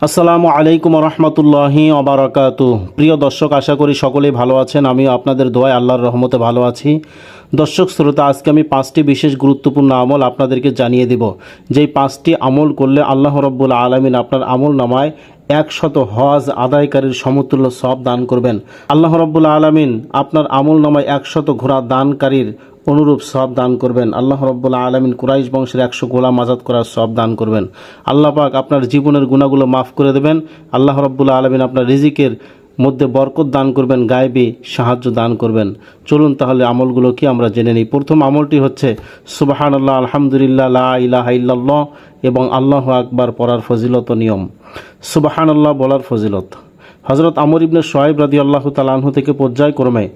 আসসালামু আলাইকুম রহমতুল্লাহি ওবারাকাতু। প্রিয় দর্শক, আশা করি সকলেই ভালো আছেন। আমিও আপনাদের দোয়ায় আল্লাহর রহমতে ভালো আছি। দর্শক শ্রোতা, আজকে আমি 5টি বিশেষ গুরুত্বপূর্ণ আমল আপনাদেরকে জানিয়ে দেব, যেই 5টি আমল করলে আল্লাহ রব্বুল আলামিন আপনার আমল নামায় 100 হজ আদায়কারীর সমতুল্য সওয়াব দান করবেন। আল্লাহ রব্বুল আলামিন আপনার আমল নামায় 100 ঘোড়া দানকারীর অনুরূপ সওয়াব দান করবেন। আল্লাহ রব্বুল আলামিন কুরাইশ বংশের 100 গোলাম আজাদ করার সওয়াব দান করবেন। আল্লাহ পাক আপনার জীবনের গুনাহগুলো মাফ করে দেবেন। আল্লাহ রব্বুল আলামিন আপনার রিজিকের মধ্যে বরকত দান করবেন, গায়েবী সাহায্য দান করবেন। চলুন তাহলে আমলগুলো কি আমরা জেনে নিই। প্রথম আমলটি হচ্ছে সুবহানাল্লাহ, আলহামদুলিল্লাহ, লা ইলাহা ইল্লাল্লাহ এবং আল্লাহু আকবার পড়ার ফজিলত ও নিয়ম। সুবহানাল্লাহ বলার ফজিলত। হযরত আমর ইবনে শুআয়ব রাদিয়াল্লাহু তাআলা আনহু থেকে পর্যায়ক্রমে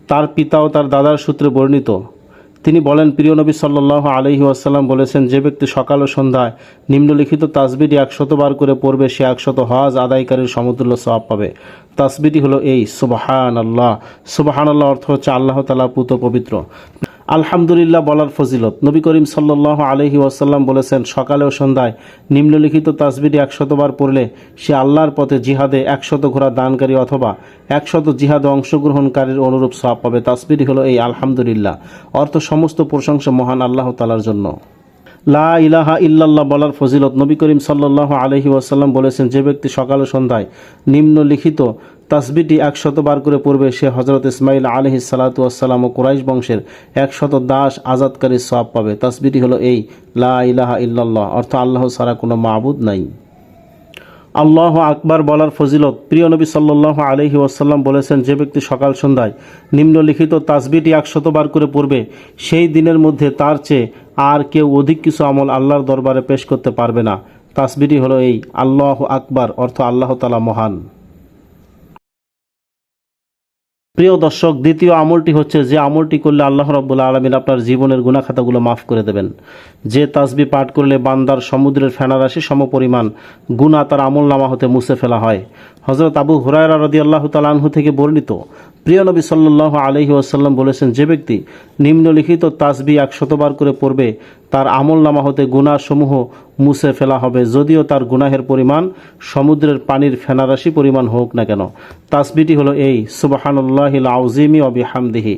তার পিতা ও তার দাদার সূত্রে বর্ণিত, তিনি বলেন, প্রিয় নবী সাল্লাল্লাহু আলাইহি ওয়াসাল্লাম বলেছেন, যে ব্যক্তি সকাল ও সন্ধ্যায় নিম্নলিখিত তাসবিহটি 100 বার করে পড়বে, সে 100 হজ আদায়কারীর সমতুল্য সওয়াব পাবে। তাসবিহটি হলো এই সুবহানাল্লাহ। সুবহানাল্লাহ অর্থ হচ্ছে আল্লাহ তাআলা পুত পবিত্র। আলহামদুলিল্লাহ বলার ফজিলত। নবী করিম সাল্লাল্লাহু আলাইহি ওয়াসাল্লাম বলেছেন, সকালে ও সন্ধ্যায় নিম্নলিখিত তাসবিহটি 100 বার পড়লে সে আল্লাহর পথে জিহাদে 100 ঘোড়া দানকারী অথবা 100 জিহাদে অংশগ্রহণকারীর অনুরূপ সওয়াব পাবে। তাসবিহটি হলো এই আলহামদুলিল্লাহ। অর্থ সমস্ত প্রশংসা মহান আল্লাহ তাআলার জন্য। লা ইলাহা ইল্লাল্লাহ বলার ফজিলত। নবী করিম সাল্লাল্লাহু আলাইহি ওয়াসাল্লাম বলেছেন, যে ব্যক্তি সকাল ও সন্ধ্যায় নিম্নলিখিত তাসবিহটি 100 বার করে পড়বে, সে হযরত ইসমাঈল আলাইহিস সালাতু ওয়াস সালাম ও কুরাইশ বংশের 100 দাস আজাদকারীর সওয়াব পাবে। তাসবিহটি হলো এই লা ইলাহা ইল্লাল্লাহ। অর্থ আল্লাহ ছাড়া কোনো মাবুদ নাই। আল্লাহু আকবার বলার ফজিলত। প্রিয় নবী সাল্লাল্লাহু আলাইহি ওয়াসাল্লাম বলেছেন, যে ব্যক্তি সকাল সন্ধ্যায় নিম্নলিখিত তাসবিহটি 100 বার করে পড়বে, সেই দিনের মধ্যে তার চেয়ে আর কেউ অধিক কিছু আমল আল্লাহর দরবারে পেশ করতে পারবে না। তাসবিহটি হলো এই আল্লাহু আকবার। অর্থ আল্লাহ তাআলা মহান। প্রিয় দর্শক, দ্বিতীয় আমলটি হচ্ছে, যে আমলটি করলে আল্লাহ রাব্বুল আলামিন আপনার জীবনের গুনাহ খাতাগুলো মাফ করে দেবেন। যে তাসবিহ পাঠ করলে বান্দার সমুদ্রের ফেনারাশি সমপরিমাণ গুনাহ তার আমল নামা হতে মুছে ফেলা হয়। হযরত আবু হুরায়রা রাদিয়াল্লাহু তাআলা আনহু থেকে বর্ণিত, প্রিয় নবী সাল্লাল্লাহু আলাইহি ওয়াসাল্লাম বলেছেন, যে ব্যক্তি নিম্নলিখিত তাসবিহ 100 বার করে পড়বে, তার আমল নামা হতে গুনাহ সমূহ মুছে ফেলা হবে, যদিও তার গুনাহের পরিমাণ সমুদ্রের পানির ফেনারাশি পরিমাণ হোক না কেন। তাসবিহটি হলো এই সুবহানাল্লাহিল আযীমি ওয়া বিহামদিহি।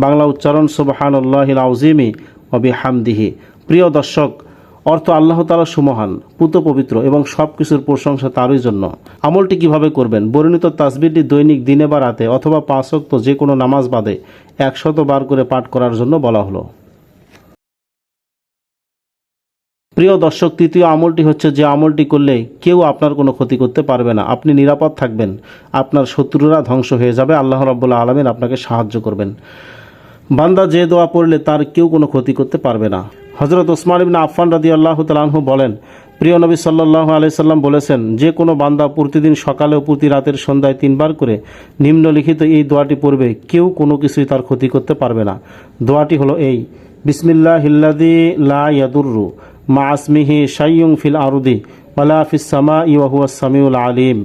বাংলা উচ্চারণ সুবহানাল্লাহিল আযীমি ওয়া বিহামদিহি। প্রিয় দর্শক, অর্থ আল্লাহ তাআলা সুমহান, পুত পবিত্র এবং সব কিছুর প্রশংসা তারই জন্য। আমলটি কিভাবে করবেন? বর্ণিত তাসবিহটি দৈনিক দিনে বা রাতে অথবা 5 ওয়াক্ত যে কোনো নামাজ বাদে 100 বার করে পাঠ করার জন্য বলা হলো। প্রিয় দর্শক, তৃতীয় আমলটি হচ্ছে, যে আমলটি করলে কেউ আপনার কোনো ক্ষতি করতে পারবে না, আপনি নিরাপদ থাকবেন, আপনার শত্রুরা ধ্বংস হয়ে যাবে, আল্লাহ রাব্বুল আলামিন আপনাকে সাহায্য করবেন। বান্দা যে দোয়া পড়লে তার কেউ কোনো ক্ষতি করতে পারবে না। হযরত ওসমান ইবনে আফফান রাদিয়াল্লাহু তাআলা আনহু বলেন, প্রিয় নবী সাল্লাল্লাহু আলাইহি সাল্লাম বলেছেন, যে কোনো বান্দা প্রতিদিন সকালে ও প্রতি রাতের সন্ধ্যায় 3 বার করে নিম্নলিখিত এই দোয়াটি পড়বে, কেউ কোনো কিছুই তার ক্ষতি করতে পারবে না। দোয়াটি হলো এই বিসমিল্লাহিল্লাযী লা ইয়াদুররু মা ইসমিহি শাইউন ফিল আরদি ওয়ালা ফিস সামাই ওয়া হুয়াস সামিউল আলিম।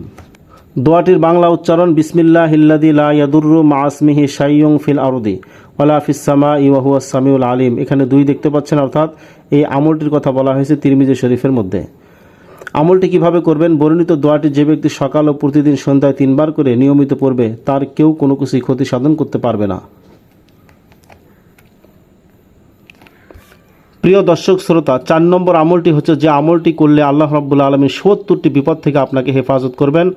দোয়াটির বাংলা উচ্চারণ বিসমিল্লাহিল্লাযী লা ইয়াদুররু মা ইসমিহি শাইউন ফিল আরদি ওয়ালা ফিস সামাই ওয়া হুয়াস সামিউল আলিম। এখানে 2 দেখতে পাচ্ছেন, অর্থাৎ এই আমলটির কথা বলা হয়েছে তিরমিজি শরীফের মধ্যে। আমলটি কিভাবে করবেন? বর্ণিত দোয়াটি যে ব্যক্তি সকাল ও প্রতিদিন সন্ধ্যায় 3 বার করে নিয়মিত পড়বে, তার কেউ কোনো কিছুই ক্ষতি সাধন করতে পারবে না। প্রিয় দর্শক শ্রোতা, 4 নম্বর আমলটি হচ্ছে, যে আমলটি করলে আল্লাহ রাব্বুল আলামিন 70টি বিপদ থেকে আপনাকে হেফাজত করবেন,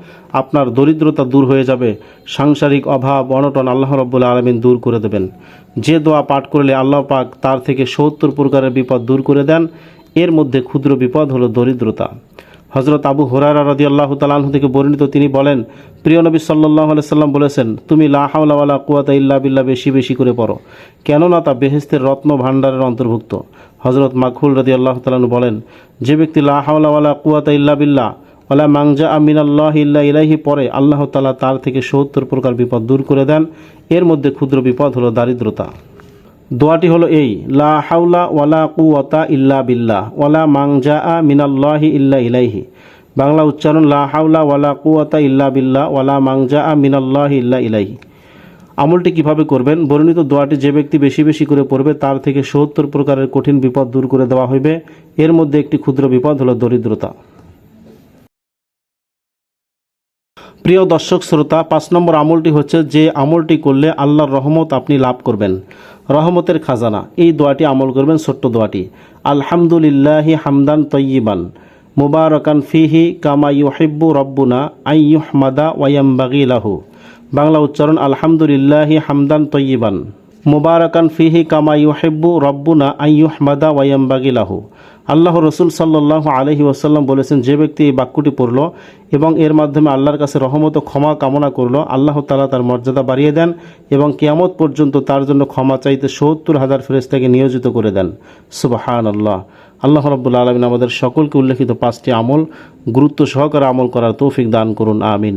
আপনার দরিদ্রতা দূর হয়ে যাবে, সাংসারিক অভাব অনটন আল্লাহ রাব্বুল আলামিন দূর করে দেবেন। যে দোয়া পাঠ করলে আল্লাহ পাক তার থেকে 70 প্রকারের বিপদ দূর করে দেন। এর মধ্যে ক্ষুদ্র বিপদ হলো দরিদ্রতা। হযরত আবু হুরায়রা রাদিয়াল্লাহু তাআলা আনহু থেকে বর্ণিত, তিনি বলেন, প্রিয় নবী সাল্লাল্লাহু আলাইহি সাল্লাম বলেছেন, তুমি লা হাওলা ওয়ালা কুওয়াতা ইল্লা বিল্লাহ বেশি বেশি করে পড়ো, কেননা তা বেহেশতের রত্ন ভাণ্ডারের অন্তর্ভুক্ত। হযরত মাকহুল রাদিয়াল্লাহু তাআলা বলেন, যে ব্যক্তি লা হাওলা ওয়ালা কুওয়াতা ইল্লা বিল্লাহ ওয়ালা মানজা মিনাল্লাহি ইল্লা ইলাইহি পড়ে, আল্লাহ তাআলা তার থেকে 70 প্রকার বিপদ দূর করে দেন। এর মধ্যে ক্ষুদ্র বিপদ হলো দারিদ্রতা। দোয়াটি হলো এই লা হাওলা ওয়ালা কুওয়াতা ইল্লা বিল্লাহ ওয়ালা মানজা মিনাল্লাহি ইল্লা ইলাইহি। বাংলা উচ্চারণ লা হাওলা ওয়ালা কুওয়াতা ইল্লা বিল্লাহ ওয়ালা মানজা মিনাল্লাহি ইল্লা ইলাইহি। আমলটি কিভাবে করবেন? বর্ণিত দোয়াটি যে ব্যক্তি বেশি বেশি করে পড়বে, তার থেকে 70 প্রকারের কঠিন বিপদ দূর করে দেওয়া হইবে। এর মধ্যে একটি ক্ষুদ্র বিপদ হলো দরিদ্রতা। প্রিয় দর্শক শ্রোতা, 5 নম্বর আমলটি হচ্ছে যে আমলটি করলে আল্লাহর রহমত আপনি লাভ করবেন, রহমতের খাজানা। এই দোয়াটি আমল করবেন, ছোট্ট দোয়াটি। আলহামদুলিল্লাহি হামদান তয়্যিবান মুবারাকান ফিহি কামা ইউহিব্বু রব্বুনা আইয়ুহমাদা ওয়ায়ামবাগি লাহু। বাংলা উচ্চারণ, আলহামদুলিল্লাহি হামদান তয়্যিবান মুবারাকান ফিহি কামা ইউহিব্বু রব্বুনা আইয়ুহমাদা ওয়ায়ামবাগি লাহু। আল্লাহ রসুল সাল্লাল্লাহু আলাইহি ওয়াসাল্লাম বলেছেন, যে ব্যক্তি এই বাক্যটি পড়ল এবং এর মাধ্যমে আল্লাহর কাছে রহমত ও ক্ষমা কামনা করল, আল্লাহ তাআলা তার মর্যাদা বাড়িয়ে দেন এবং কিয়ামত পর্যন্ত তার জন্য ক্ষমা চাইতে ৭০,০০০ ফেরেশতাকে নিয়োজিত করে দেন। সুবহানাল্লাহ। আল্লাহ রাব্বুল আলামিন আমাদের সকলকে উল্লেখিত 5টি আমল গুরুত্ব সহকারে আমল করার তৌফিক দান করুন। আমিন।